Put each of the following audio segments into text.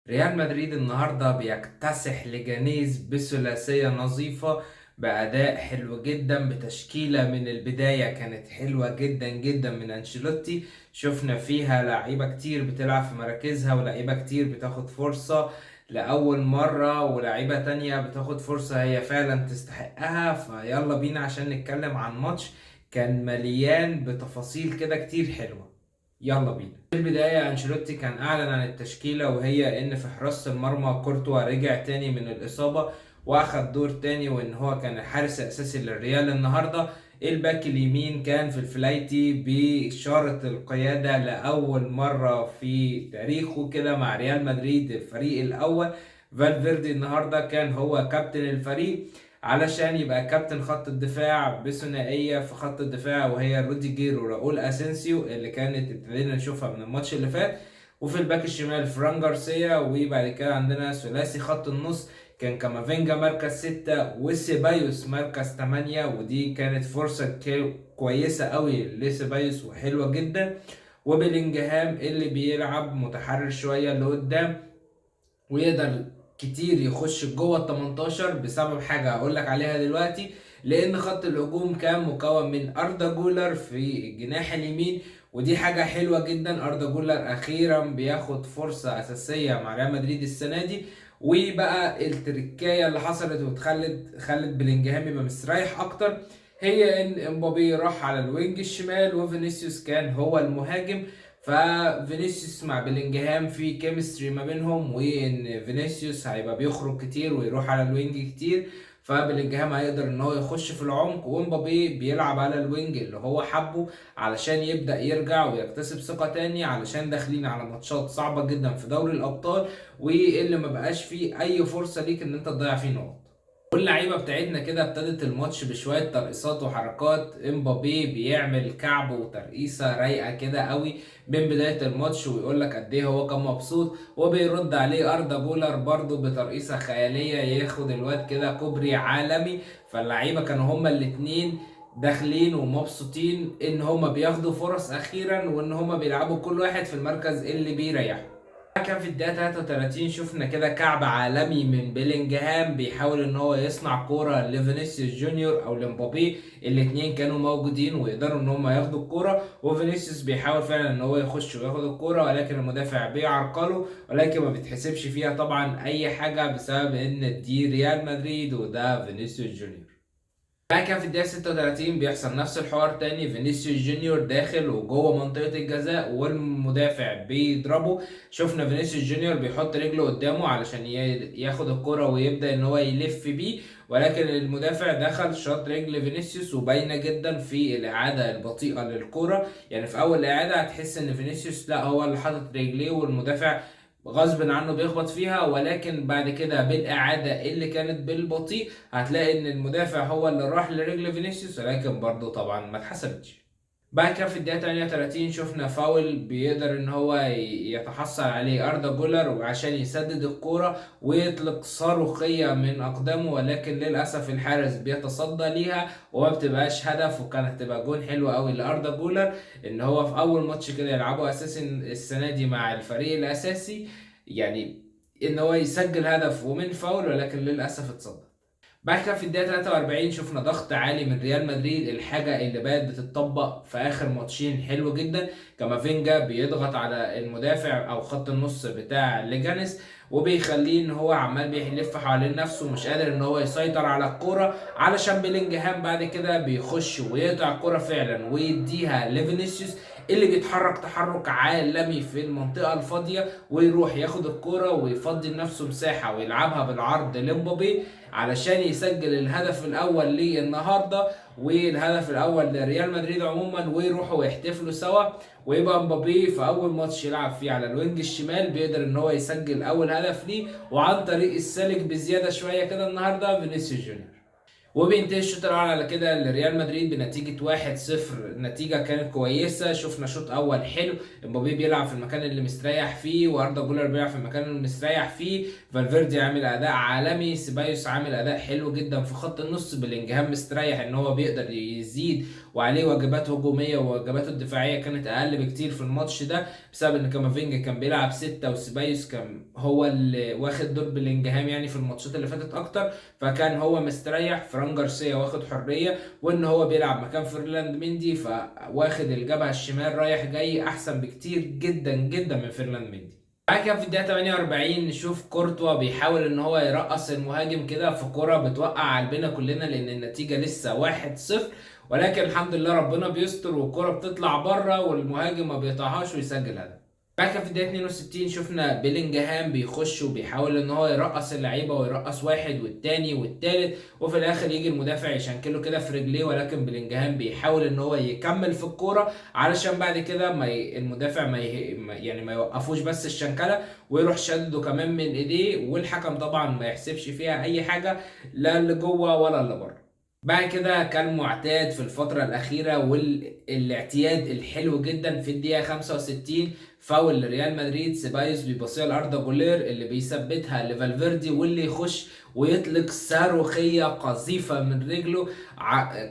ريال مدريد النهارده بيكتسح ليجانيز بثلاثية نظيفة بأداء حلو جدا، بتشكيلة من البداية كانت حلوة جدا جدا من أنشيلوتي. شفنا فيها لعيبة كتير بتلعب في مراكزها، ولعيبة كتير بتاخد فرصة لأول مرة، ولعيبة تانية بتاخد فرصة هي فعلا تستحقها. فيلا بينا عشان نتكلم عن ماتش كان مليان بتفاصيل كده كتير حلوة. يلا بينا. في البداية أنشيلوتي كان أعلن عن التشكيلة، وهي إن في حراسة المرمى كورتوا رجع تاني من الإصابة وأخد دور تاني، وإن هو كان الحارس الأساسي للريال النهاردة. الباك اليمين كان في الفلايتي بإشارة القيادة لأول مرة في تاريخه كده مع ريال مدريد الفريق الأول. فالفيردي النهاردة كان هو كابتن الفريق علشان يبقى كابتن خط الدفاع بثنائية في خط الدفاع، وهي روديجير وراؤول اسينسيو اللي كانت ابتدينا نشوفها من الماتش اللي فات. وفي الباك الشمال فران جارسيا، وبعد كده عندنا ثلاثي خط النص كان كامافينجا مركز 6 وسيبايوس مركز 8، ودي كانت فرصة كويسة قوي لسيبايوس وحلوة جدا. وبيلينجهام اللي بيلعب متحرر شوية لقدام ويقدر كتير يخش جوه ال 18 بسبب حاجه هقول لك عليها دلوقتي. لان خط الهجوم كان مكون من اردا جولر في الجناح اليمين، ودي حاجه حلوه جدا. اردا جولر اخيرا بياخد فرصه اساسيه مع ريال مدريد السنه دي. وبقى التركايه اللي حصلت خلت بلينجهام يبقى مستريح اكتر، هي ان امبابي راح على الوينج الشمال وفينيسيوس كان هو المهاجم. ففينيسيوس مع بلينجهام في كيمستري ما بينهم، وان فينيسيوس هيبقى بيخرج كتير ويروح على الوينج كتير، فبلينجهام هيقدر ان هو يخش في العمق، ومبابي بيلعب على الوينج اللي هو حبه علشان يبدأ يرجع ويكتسب ثقة تاني، علشان داخلين على ماتشات صعبة جدا في دوري الأبطال، واللي ما بقاش فيه أي فرصة ليك ان انت تضيع فيه نقط. واللعيبه بتاعتنا كده ابتدت الماتش بشويه ترقيصات وحركات. امبابي بيعمل كعب وترقيصه رايقه كده قوي من بدايه الماتش، ويقول لك قد ايه هو كان مبسوط، وبيرد عليه اردا جولر برضه بترقيصه خياليه ياخد الواد كده كوبري عالمي. فاللعيبه كانوا هما الاتنين داخلين ومبسوطين ان هما بياخدوا فرص اخيرا، وان هما بيلعبوا كل واحد في المركز اللي بيريحه. كان في الدقيقة 33 شفنا كده كعب عالمي من بيلينجهام بيحاول ان هو يصنع كورة لفينيسيوس جونيور او لمبابي. الاتنين كانوا موجودين ويقدروا ان هم ياخدوا الكورة، وفينيسيوس بيحاول فعلا ان هو يخش وياخد الكورة، ولكن المدافع بيعرقله، ولكن ما بيتحسبش فيها طبعا اي حاجة بسبب ان دي ريال مدريد وده فينيسيوس جونيور. بعد كده في الدقيقة 36 بيحصل نفس الحوار تاني، فينيسيوس جونيور داخل وجوه منطقة الجزاء والمدافع بيضربه. شفنا فينيسيوس جونيور بيحط رجله قدامه علشان ياخد الكرة ويبدأ ان هو يلف بيه، ولكن المدافع دخل شاط رجل فينيسيوس، وباينة جدا في الإعادة البطيئة للكرة. يعني في أول إعادة هتحس إن فينيسيوس لا هو اللي حاطط رجليه والمدافع غصب عنه بيخبط فيها، ولكن بعد كده بالإعادة اللي كانت بالبطيء هتلاقي ان المدافع هو اللي راح لرجل فينيسيوس، ولكن برضه طبعا ما اتحسبتش. بعد كده في الدقيقة 38 شفنا فاول بيقدر ان هو يتحصل عليه اردا جولر وعشان يسدد الكورة ويطلق صاروخية من اقدامه، ولكن للاسف الحارس بيتصدى ليها وما بتبقاش هدف، وكانت هتبقى جون حلو قوي لاردا جولر ان هو في اول ماتش كده يلعبه اساسي السنة دي مع الفريق الاساسي، يعني ان هو يسجل هدف ومن فاول، ولكن للاسف اتصدى. بعد كده في الدقيقة 43 شفنا ضغط عالي من ريال مدريد، الحاجة اللي بقت بتطبق في آخر ماتشين حلو جدا. كامافينجا بيضغط على المدافع أو خط النص بتاع ليجانيس، وبيخليه ان هو عمال بيلف حوالين نفسه مش قادر ان هو يسيطر على الكرة، علشان بيلينجهام بعد كده بيخش ويقطع الكرة فعلا ويديها لفينيسيوس اللي بيتحرك تحرك عالمي في المنطقة الفاضية، ويروح ياخد الكرة ويفضي لنفسه مساحة ويلعبها بالعرض لمبابي علشان يسجل الهدف الاول ليه النهارده والهدف الاول لريال مدريد عموما، ويروحوا يحتفلوا سوا. ويبقى مبابي في اول ماتش يلعب فيه على الوينج الشمال بيقدر ان هو يسجل اول هدف ليه، وعن طريق السالك بزياده شويه كده النهارده فينيسيوس جونيور. وبينتهي الشوط الاول على كده لريال مدريد بنتيجه 1-0. النتيجه كانت كويسه، شفنا شوط اول حلو، امبابي بيلعب في المكان اللي مستريح فيه، واردا جولر بيلعب في المكان اللي مستريح فيه، فالفيردي عامل اداء عالمي، سيبايوس عامل اداء حلو جدا في خط النص، بلينجهام مستريح ان هو بيقدر يزيد وعليه واجبات هجوميه وواجباته الدفاعيه كانت اقل بكتير في الماتش ده، بسبب ان كامافينجا كان بيلعب 6 وسيبايوس كان هو اللي واخد دور بلينجهام يعني في الماتشات اللي فاتت اكتر. فكان هو مستريح، فران جارسيا واخد حريه، وان هو بيلعب مكان فيرلاند مندي فواخد الجبهه الشمال رايح جاي احسن بكتير جدا جدا من فيرلاند مندي. بعد كده في الدقيقة 48 نشوف كورتوا بيحاول ان هو يرقص المهاجم كده في كرة بتوقع قلبنا كلنا لان النتيجة لسه 1-0، ولكن الحمد لله ربنا بيستر والكرة بتطلع بره والمهاجم ما بيقطعهاش ويسجل هدف. بعد كده في الدقيقة 62 شفنا بيلينجهام بيخش وبيحاول ان هو يرقص اللعيبة ويرقص واحد والتاني والتالت، وفي الاخر يجي المدافع يشنكله كده في رجليه، ولكن بيلينجهام بيحاول ان هو يكمل في الكورة علشان بعد كده المدافع يعني ما يوقفوش بس الشنكلة ويروح شدده كمان من ايديه، والحكم طبعا ما يحسبش فيها اي حاجة لا اللي جوه ولا اللي بره. بعد كده كان معتاد في الفترة الأخيرة والاعتياد الحلو جدا في الدقيقة 65 فاول لريال مدريد، سيبايوس بيبصيها لأردا جولير اللي بيثبتها لفالفيردي واللي يخش ويطلق صاروخية قذيفة من رجله،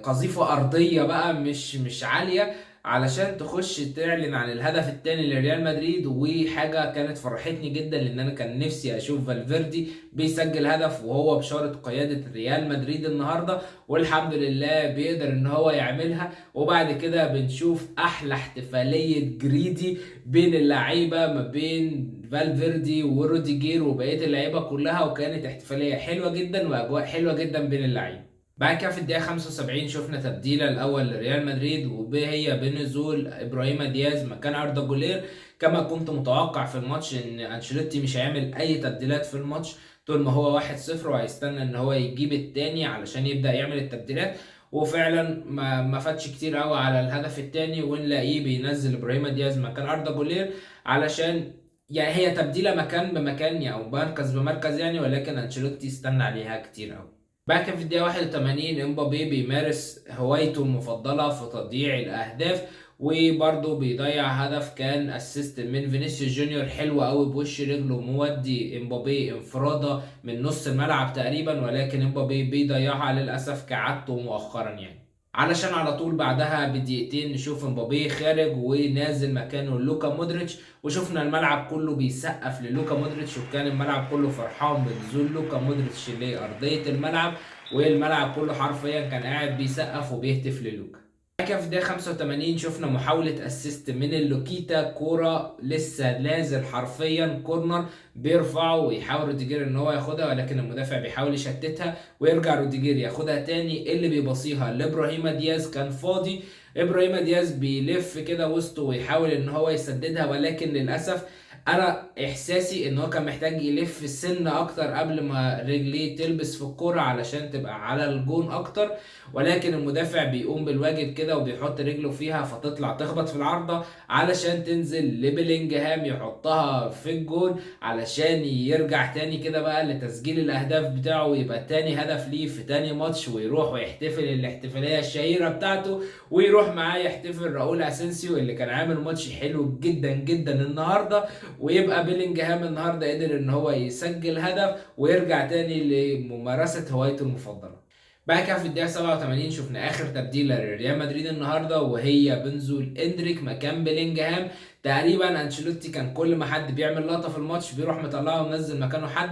قذيفة أرضية بقى مش عالية، علشان تخش تعلن عن الهدف الثاني لريال مدريد. وحاجة كانت فرحتني جدا لأن أنا كان نفسي أشوف فالفيردي بيسجل هدف وهو بشارة قيادة ريال مدريد النهاردة، والحمد لله بيقدر ان هو يعملها. وبعد كده بنشوف احلى احتفالية جريدي بين اللعيبة ما بين فالفيردي وروديجير وبقية اللعيبة كلها، وكانت احتفالية حلوة جدا واجواء حلوة جدا بين اللعيبة. بعد كده في الدقيقة 75 شفنا تبديلة الأول لريال مدريد وهي بنزول إبراهيم دياز مكان أردا جولير. كما كنت متوقع في الماتش إن أنشيلوتي مش هيعمل أي تبديلات في الماتش طول ما هو 1-0، وهيستنى ان هو يجيب التاني علشان يبدأ يعمل التبديلات، وفعلا ما فاتش كتير قوي على الهدف التاني ونلاقيه بينزل ابراهيم دياز مكان اردا جولير، علشان يعني هي تبديلة مكان بمكان يعني او مركز بمركز يعني، ولكن انشيلوتي استنى عليها كتير قوي. بعد كده في الدقيقة 81 امبابي بيمارس هوايته المفضلة في تضييع الأهداف، وبرضه بيضيع هدف كان اسيست من فينيسيوس جونيور حلو قوي بوش رجله، مودي امبابي انفرادة من نص الملعب تقريبا، ولكن امبابي بيضيعها للأسف كعادته مؤخرا يعني. علشان على طول بعدها بدقيقتين نشوف امبابي خارج ونازل مكانه لوكا مودريتش، وشفنا الملعب كله بيسقف للوكا مودريتش، وكان الملعب كله فرحان بنزول لوكا مودريتش لأرضية الملعب، والملعب كله حرفيا كان قاعد بيسقف وبيهتف للوكا. كده في الدقيقة 85 شفنا محاولة اسيست من اللوكيتا، كورة لسه نازل حرفيا كورنر بيرفعه ويحاول روديجير ان هو ياخدها، ولكن المدافع بيحاول يشتتها ويرجع روديجير ياخدها تاني، اللي بيبصيها لابراهيم دياز كان فاضي. ابراهيم دياز بيلف كده وسطه ويحاول ان هو يسددها، ولكن للاسف انا احساسي ان هو كان محتاج يلف السن اكتر قبل ما رجليه تلبس في الكوره علشان تبقى على الجون اكتر، ولكن المدافع بيقوم بالواجب كده وبيحط رجله فيها فتطلع تخبط في العارضة علشان تنزل لبيلينجهام يحطها في الجون، علشان يرجع تاني كده بقى لتسجيل الاهداف بتاعه ويبقى تاني هدف ليه في تاني ماتش، ويروح ويحتفل الاحتفالية الشهيرة بتاعته، ويروح معاه يحتفل راؤول اسينسيو اللي كان عامل ماتش حلو جدا جدا النهارده، ويبقى بيلينجهام النهارده قدر ان هو يسجل هدف ويرجع تاني لممارسة هوايته المفضلة. بعد كده في الدقيقة 87 شفنا آخر تبديلة لريال مدريد النهاردة، وهي بنزول إندريك مكان بيلينجهام. تقريبا أنشيلوتي كان كل ما حد بيعمل لقطة في الماتش بيروح مطلعه ومنزل مكانه حد.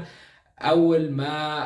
أول ما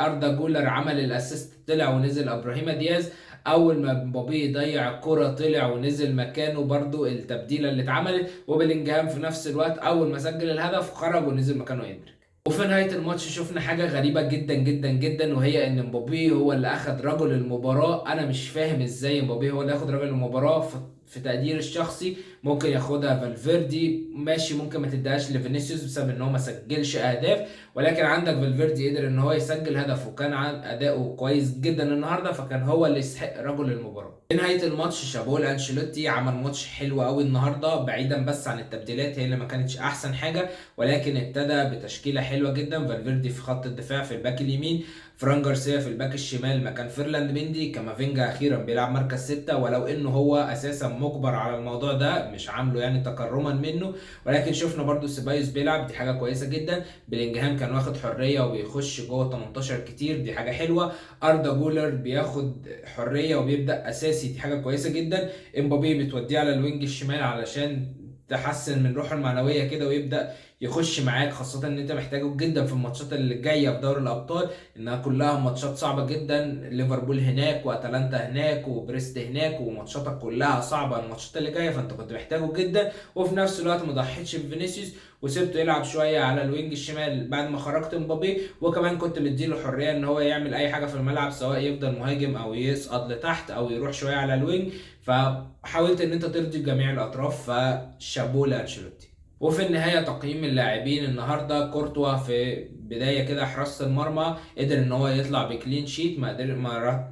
أردا جولر عمل الأسيست طلع ونزل إبراهيم دياز، اول ما مبابي ضيع الكرة طلع ونزل مكانه برضو التبديلة اللي اتعملت، وبيلينجهام في نفس الوقت اول ما سجل الهدف خرج ونزل مكانه إندريك. وفي نهاية الماتش شفنا حاجة غريبة جدا جدا جدا، وهي ان مبابي هو اللي اخد رجل المباراة. انا مش فاهم ازاي مبابي هو اللي ياخد رجل المباراة. في تقدير الشخصي ممكن ياخدها فالفيردي ماشي، ممكن ما تديهاش لفينيسيوس بسبب ان هو ما سجلش اهداف، ولكن عندك فالفيردي قدر ان هو يسجل هدف وكان اداؤه كويس جدا النهارده، فكان هو اللي يستحق رجل المباراه. في نهايه الماتش شابوه لانشيلوتي، عمل ماتش حلو قوي النهارده بعيدا بس عن التبديلات هي اللي ما كانتش احسن حاجه، ولكن ابتدى بتشكيله حلوه جدا. فالفيردي في خط الدفاع في الباك اليمين، فران جارسيا في الباك الشمال مكان فيرلاند مندي، كامافينجا اخيرا بيلعب مركز 6 ولو انه هو اساسا كان مجبر على الموضوع ده، مش عامله يعني تكرما منه. ولكن شفنا برضو سيبايوس بيلعب، دي حاجه كويسه جدا. بلينجهام كان واخد حريه وبيخش جوه 18 كتير، دي حاجه حلوه. اردا جولر بياخد حريه وبيبدا اساسي، دي حاجه كويسه جدا. امبابي بتوديه على الوينج الشمال علشان تحسن من روحه المعنويه كده، ويبدا يخش معاك، خاصه ان انت محتاجه جدا في الماتشات اللي جايه في دوري الابطال، انها كلها ماتشات صعبه جدا. ليفربول هناك واتلانتا هناك وبريست هناك، وماتشاتك كلها صعبه الماتشات اللي جايه، فانت كنت محتاجه جدا. وفي نفس الوقت ما ضحيتش بفينيسيوس وسبته يلعب شويه على الوينج الشمال بعد ما خرجت مبابي، وكمان كنت مديله حريه ان هو يعمل اي حاجه في الملعب، سواء يفضل مهاجم او يسقط لتحت او يروح شويه على الوينج. فحاولت ان انت ترضي جميع الاطراف، فشابوه لانشيلوتي. وفي النهايه تقييم اللاعبين النهارده: كورتوا في بدايه كده حراسه المرمى قدر ان هو يطلع بكلين شيت، ما قدر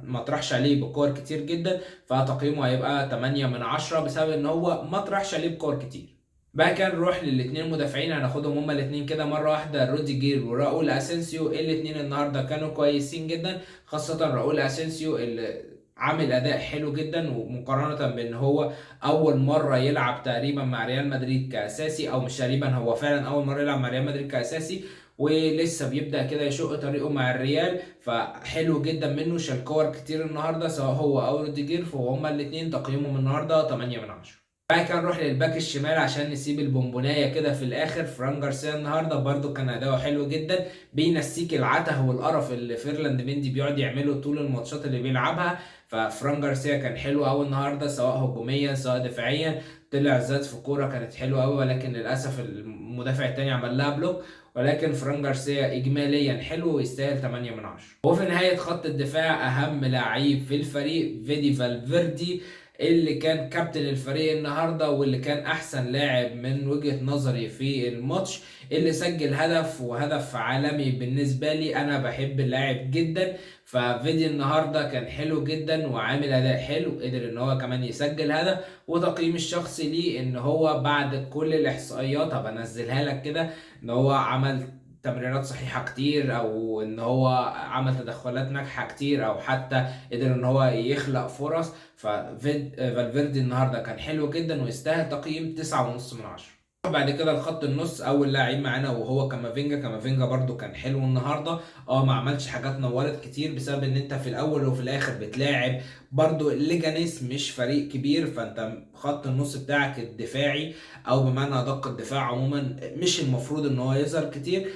ما طرحش عليه بكور كتير جدا، فتقييمه هيبقى 8 من 10 بسبب ان هو ما طرحش عليه بكور كتير. بقى كان نروح للاثنين مدافعين، هناخدهم هما الاثنين كده مره واحده: روديجير وراؤول اسينسيو. الاثنين النهارده كانوا كويسين جدا، خاصه راؤول اسينسيو اللي عامل اداء حلو جدا، ومقارنه بان هو اول مره يلعب تقريبا مع ريال مدريد كاساسي، او مش تقريبا، هو فعلا اول مره يلعب مع ريال مدريد كاساسي، ولسه بيبدا كده يشق طريقه مع الريال. فحلو جدا منه، شال كور كتير النهارده سواء هو او روديجير، فهما الاثنين تقييمهم النهارده 8 من 10. بعد كده نروح للباك الشمال عشان نسيب البونبونايه كده في الاخر: فران جارسيا النهارده برده كان اداؤه حلو جدا، بينسيك العته والقرف اللي فيرلاند مندي بيقعد يعمله طول الماتشات اللي بيلعبها. ففران جارسيا كان حلو قوي النهارده، سواء هجوميا سواء دفاعيا. طلع زاد في كوره كانت حلوه قوي، ولكن للاسف المدافع التاني عمل لها بلوك. ولكن فران جارسيا اجماليا حلو ويستاهل 8 من 10. وفي نهايه خط الدفاع اهم لعيب في الفريق فيدي فالفيردي، اللي كان كابتن الفريق النهارده، واللي كان احسن لاعب من وجهة نظري في الماتش، اللي سجل هدف وهدف عالمي بالنسبه لي. انا بحب اللاعب جدا، ففيدي النهارده كان حلو جدا وعامل اداء حلو، قدر ان هو كمان يسجل هدف. وتقييم الشخصي ليه ان هو بعد كل الاحصائيات هبقى انزلها لك كده، ان هو عمل تمريرات صحيحة كتير، او ان هو عمل تدخلات ناجحة كتير، او حتى قدر ان هو يخلق فرص. فالفيردي النهارده كان حلو جدا ويستاهل تقييم 9.5 من 10. بعد كده الخط النص، اول لاعب معانا وهو كامافينجا. كامافينجا برده كان حلو النهارده، ما عملش حاجات نورت كتير بسبب ان انت في الاول وفي الاخر بتلاعب برده ليجانيس، مش فريق كبير، فانت خط النص بتاعك الدفاعي، او بمعنى ادق الدفاع عموما، مش المفروض ان هو يظهر كتير.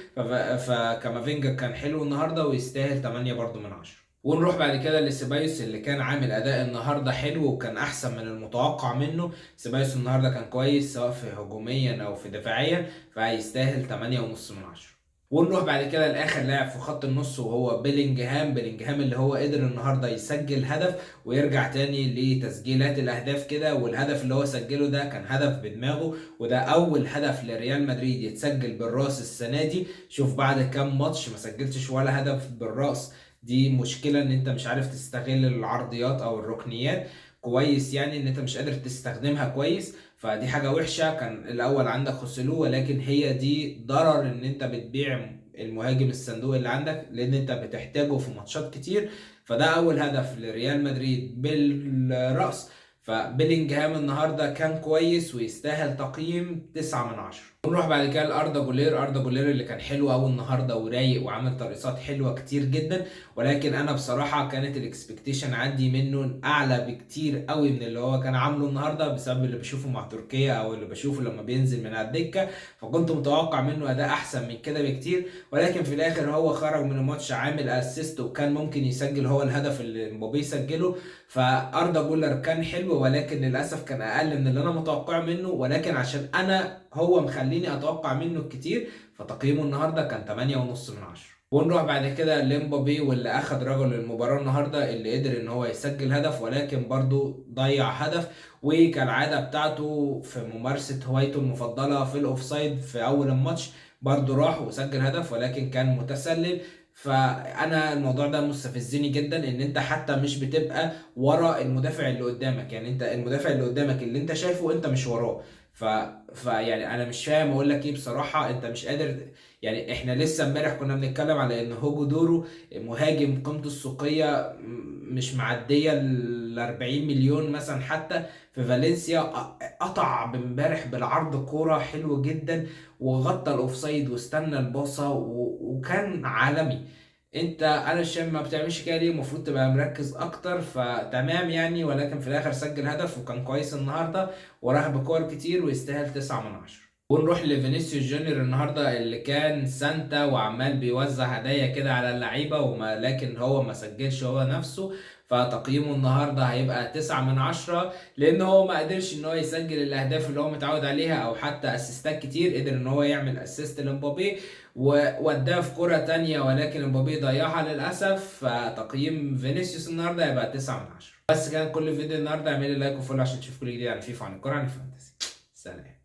فكامافينجا كان حلو النهارده ويستاهل 8 برده من 10. ونروح بعد كده لسيبايوس، اللي كان عامل اداء النهارده حلو وكان احسن من المتوقع منه. سيبايوس النهارده كان كويس سواء في هجوميا او في دفاعيا، فهيستاهل 8.5 من 10. ونروح بعد كده لاخر لاعب في خط النص وهو بيلينجهام. بيلينجهام اللي هو قدر النهارده يسجل هدف ويرجع تاني لتسجيلات الاهداف كده، والهدف اللي هو سجله ده كان هدف بدماغه، وده اول هدف لريال مدريد يتسجل بالراس السنه دي. شوف بعد كام ماتش ما سجلتش ولا هدف بالراس، دي مشكلة ان انت مش عارف تستغل العرضيات او الركنيات كويس، يعني ان انت مش قادر تستخدمها كويس، فدي حاجة وحشة. كان الاول عندك خوسيلو، ولكن هي دي ضرر ان انت بتبيع المهاجم الصندوق اللي عندك، لان انت بتحتاجه في ماتشات كتير. فده اول هدف لريال مدريد بالرأس. فبيلينجهام النهارده كان كويس ويستاهل تقييم 9 من 10. ونروح بعد كده لاردا جولير. اردا جولير اللي كان حلو قوي النهارده ورايق وعامل ترقصات حلوه كتير جدا، ولكن انا بصراحه كانت الاكسبكتيشن عندي منه اعلى بكتير قوي من اللي هو كان عامله النهارده، بسبب اللي بشوفه مع تركيا او اللي بشوفه لما بينزل من على الدكه. فكنت متوقع منه اداء احسن من كده بكتير، ولكن في الاخر هو خرج من الماتش عامل اسيست، وكان ممكن يسجل هو الهدف اللي مبابي سجله. فاردا جولر كان حلو، ولكن للاسف كان اقل من اللي انا متوقعه منه، ولكن عشان انا هو مخليني اتوقع منه كتير، فتقييمه النهارده كان 8.5 من 10. ونروح بعد كده لمبابي، واللي اخد رجل المباراة النهارده، اللي قدر ان هو يسجل هدف ولكن برضو ضيع هدف، وكالعادة بتاعته في ممارسة هوايته المفضلة في الاوفسايد في اول الماتش برضو راح وسجل هدف، ولكن كان متسلل. فانا الموضوع ده مستفزني جدا، ان انت حتى مش بتبقى ورا المدافع اللي قدامك، يعني انت المدافع اللي قدامك اللي انت شايفه انت مش وراه. يعني انا مش فاهم اقول لك ايه بصراحه. انت مش قادر يعني. احنا لسه امبارح كنا بنتكلم على ان هوجو دورو مهاجم قيمته السوقيه مش معديه ال 40 مليون مثلا حتى في فالنسيا. قطع امبارح بالعرض كوره حلو جدا، وغطى الاوفسايد واستنى الباصه وكان عالمي. انا مش فاهم ما بتعملش كده ليه؟ المفروض تبقى مركز اكتر. فتمام يعني، ولكن في الاخر سجل هدف وكان كويس النهارده، وراح بكور كتير ويستاهل 9 من 10. ونروح لفينيسيوس جونيور النهارده اللي كان سانتا وعمال بيوزع هدايا كده على اللعيبه، لكن هو ما سجلش هو نفسه. فتقييمه النهارده هيبقى 9 من 10، لان هو ما قدرش ان هو يسجل الاهداف اللي هو متعود عليها او حتى اسيستات كتير. قدر ان هو يعمل اسيست لمبابي ووداه في كرة تانية، ولكن مبابي ضيعها للأسف. فتقييم فينيسيوس النهارده هيبقى 9 من 10. بس كان كل فيديو النهارده. اعمل لايك وفولو عشان تشوف كل جديد عن فيفا، عن الكورة، عن الفانتسي. سلام.